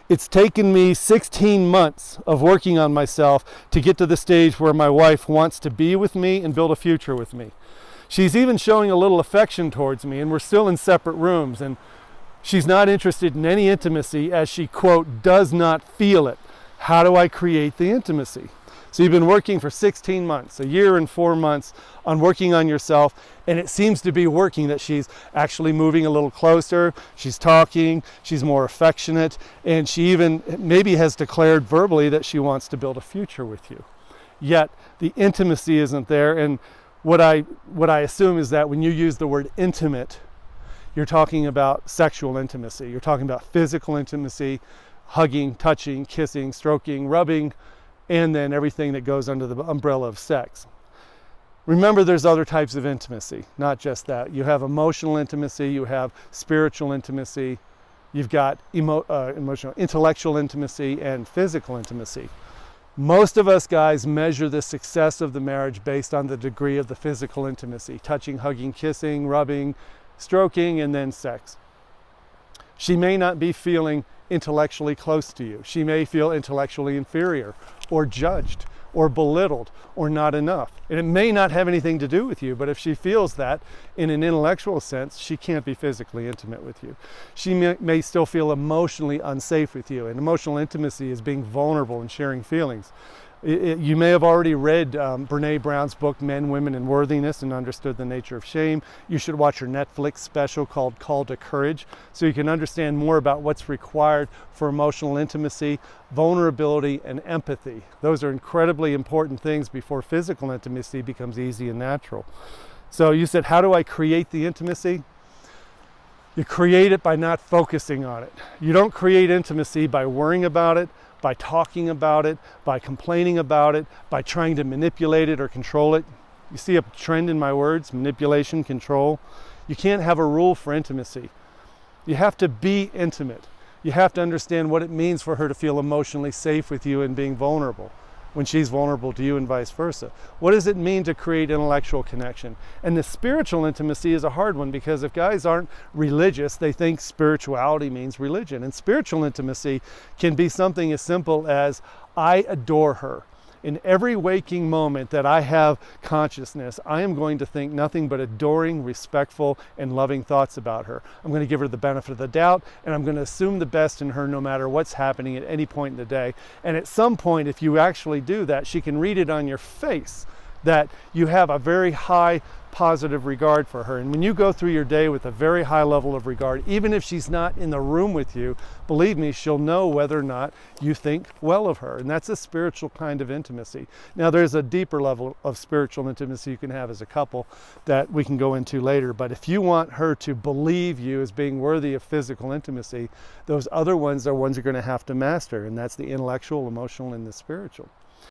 It's taken me 16 months of working on myself to get to the stage where my wife wants to be with me and build a future with me. She's even showing a little affection towards me, and we're still in separate rooms, and she's not interested in any intimacy as she, quote, does not feel it. How do I create the intimacy? So you've been working for 16 months, a year and 4 months on working on yourself, and it seems to be working, that she's actually moving a little closer, she's talking, she's more affectionate, and she even maybe has declared verbally that she wants to build a future with you. Yet the intimacy isn't there, and what I assume is that when you use the word intimate, you're talking about sexual intimacy, you're talking about physical intimacy, hugging, touching, kissing, stroking, rubbing, and then everything that goes under the umbrella of sex. Remember, there's other types of intimacy, not just that. You have emotional intimacy, you have spiritual intimacy, you've got emotional, intellectual intimacy, and physical intimacy. Most of us guys measure the success of the marriage based on the degree of the physical intimacy, touching, hugging, kissing, rubbing, stroking, and then sex. She may not be feeling intellectually close to you. She may feel intellectually inferior or judged or belittled or not enough. And it may not have anything to do with you, but if she feels that in an intellectual sense, she can't be physically intimate with you. She may still feel emotionally unsafe with you. And emotional intimacy is being vulnerable and sharing feelings. You may have already read Brene Brown's book, Men, Women, and Worthiness, and understood the nature of shame. You should watch her Netflix special called Call to Courage, so you can understand more about what's required for emotional intimacy, vulnerability, and empathy. Those are incredibly important things before physical intimacy becomes easy and natural. So you said, how do I create the intimacy? You create it by not focusing on it. You don't create intimacy by worrying about it, by talking about it, by complaining about it, by trying to manipulate it or control it. You see a trend in my words, manipulation, control. You can't have a rule for intimacy. You have to be intimate. You have to understand what it means for her to feel emotionally safe with you and being vulnerable when she's vulnerable to you, and vice versa. What does it mean to create intellectual connection? And the spiritual intimacy is a hard one, because if guys aren't religious, they think spirituality means religion. And spiritual intimacy can be something as simple as, I adore her. In every waking moment that I have consciousness, I am going to think nothing but adoring, respectful, and loving thoughts about her. I'm going to give her the benefit of the doubt, and I'm going to assume the best in her no matter what's happening at any point in the day. And at some point, if you actually do that, she can read it on your face that you have a very high positive regard for her. And when you go through your day with a very high level of regard, even if she's not in the room with you, believe me, she'll know whether or not you think well of her. And that's a spiritual kind of intimacy. Now, there's a deeper level of spiritual intimacy you can have as a couple that we can go into later. But if you want her to believe you as being worthy of physical intimacy, those other ones are ones you're going to have to master. And that's the intellectual, emotional, and the spiritual.